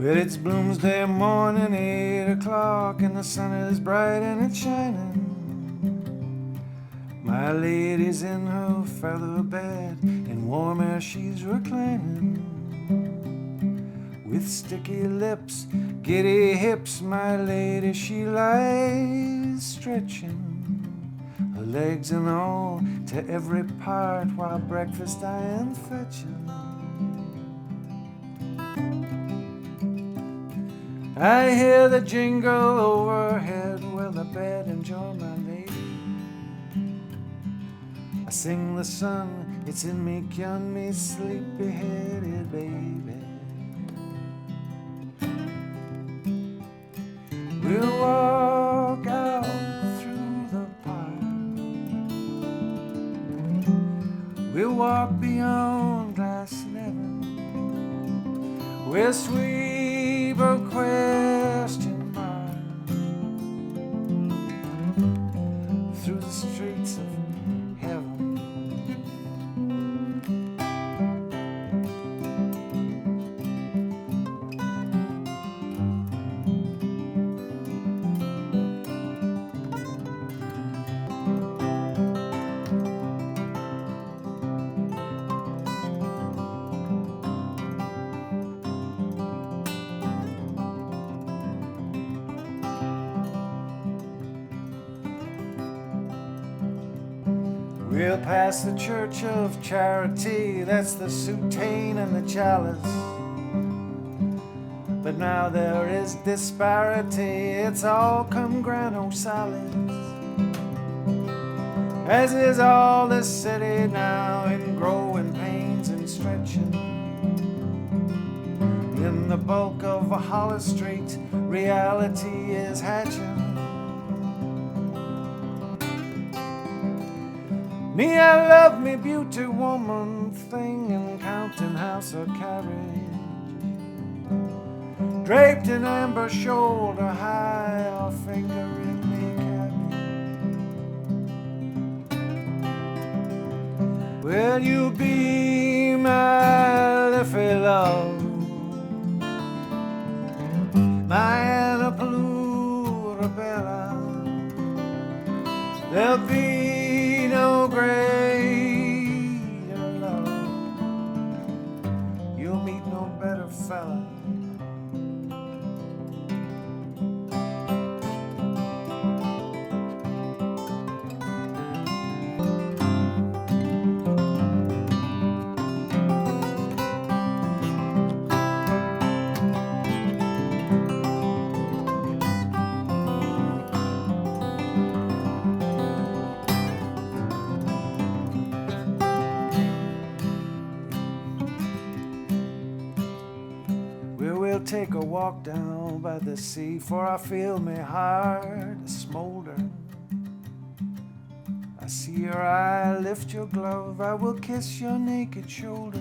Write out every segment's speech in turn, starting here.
Well, it's Bloomsday morning, 8 o'clock, and the sun is bright and it's shining. My lady's in her feather bed, in warm air she's reclining. With sticky lips, giddy hips, my lady, she lies stretching her legs and all to every part, while breakfast I am fetching. I hear the jingle overhead, well, I bet enjoy my lady. I sing the song, it's in me, can me sleepy-headed baby. We'll walk out through the park. We'll walk beyond glass never. We'll sweep a question mark through the streets of heaven. We'll pass the Church of Charity, that's the soutane and the chalice. But now there is disparity, it's all come grano salis. As is all the city now, in growing pains and stretching. In the bulk of a Hollis Street, reality is hatching. Me, I love me beauty woman thing in counting house or carriage, draped in amber shoulder high or finger in me cabbage. Will you be my liffey love, my Anna Plurabella? There'll be no greater love, you'll meet no better fella. Take a walk down by the sea, for I feel my heart smolder. I see your eye, lift your glove, I will kiss your naked shoulder.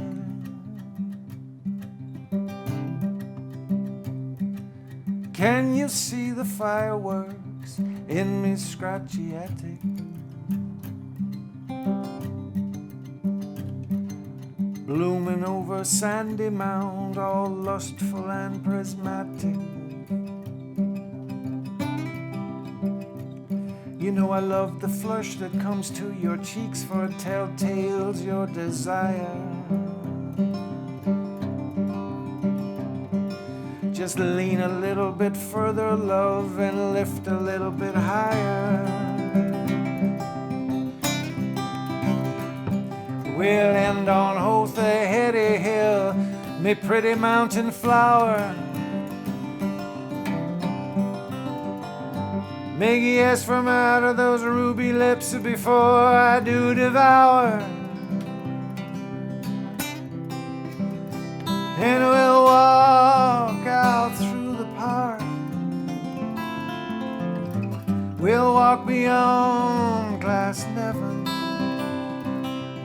Can you see the fireworks in me scratchy attic? Blooming over sandy mound, all lustful and prismatic. You know I love the flush that comes to your cheeks, for it telltales your desire. Just lean a little bit further, love, and lift a little bit higher. We'll end on Hothahedi Hill, me pretty mountain flower. Make yes from out of those ruby lips before I do devour. And we'll walk out through the park. We'll walk beyond glass never.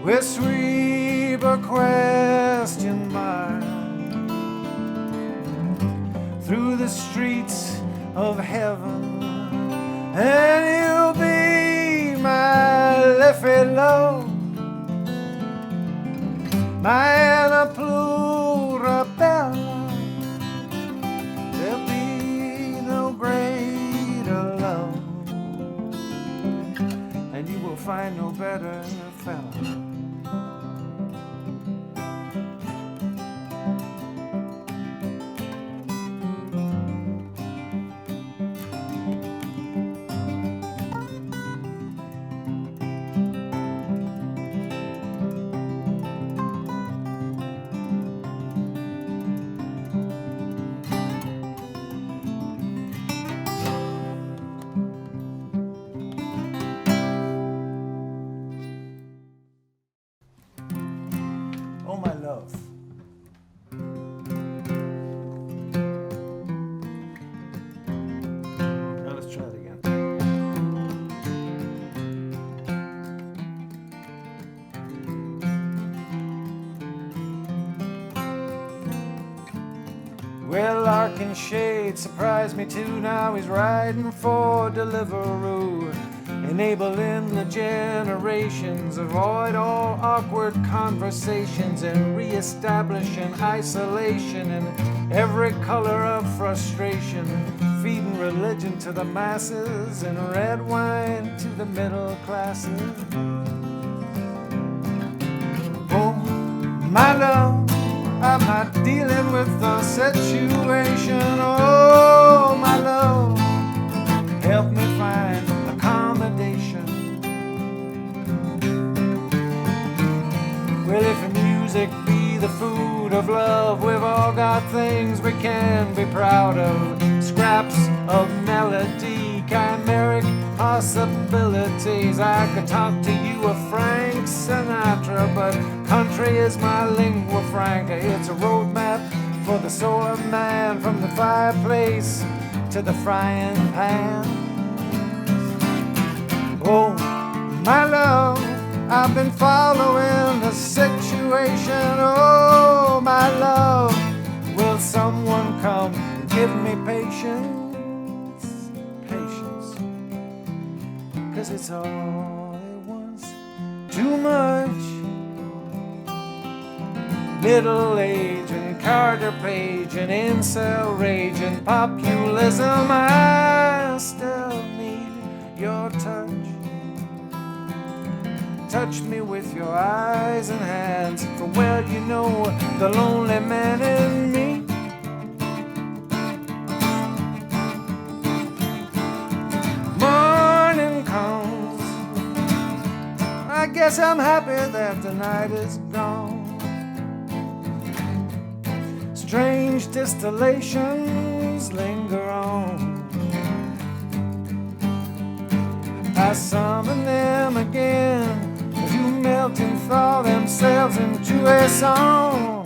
We'll sweep a question mark through the streets of heaven, and you'll be my liffey love, my Anna Plurabella. find no better fella. Oh, my love. Now let's try it again. Well, Lark and Shade surprised me too. Now he's riding for Deliveroo, enabling the generations, avoid all awkward conversations and reestablishing isolation in every color of frustration, feeding religion to the masses and red wine to the middle classes. Oh, my love, I'm not dealing with the situation. Oh, my love, help me find accommodation. Well, if music be the food of love, we've all got things we can be proud of. Scraps of melody, chimeric possibilities. I could talk to you of Frank Sinatra, but country is my lingua franca. It's a roadmap for the soul of man, from the fireplace to the frying pan. Oh, my love, I've been following the situation. Oh, my love, will someone come and give me patience? Patience, 'cause it's all it wants, too much. Middle age and Carter Page and incel rage and populism. I still need your touch. Touch me with your eyes and hands, for well you know the lonely man in me. Morning comes, I guess I'm happy that the night is gone. Strange distillations linger on. I summon them again to melt and thaw themselves into a song.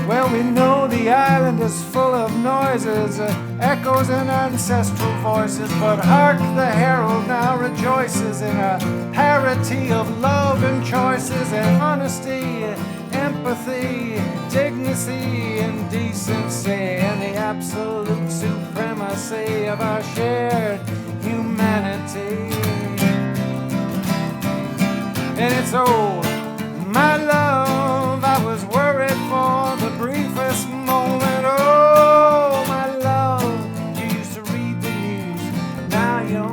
Well, we know the island is full of noises, echoes and ancestral voices, but hark, the herald now rejoices in a parity of love and choices and honesty, empathy, dignity and decency, and the absolute supremacy of our shared humanity. And it's oh, my love, I was worried for the briefest moment. Oh, my love, you used to read the news, now you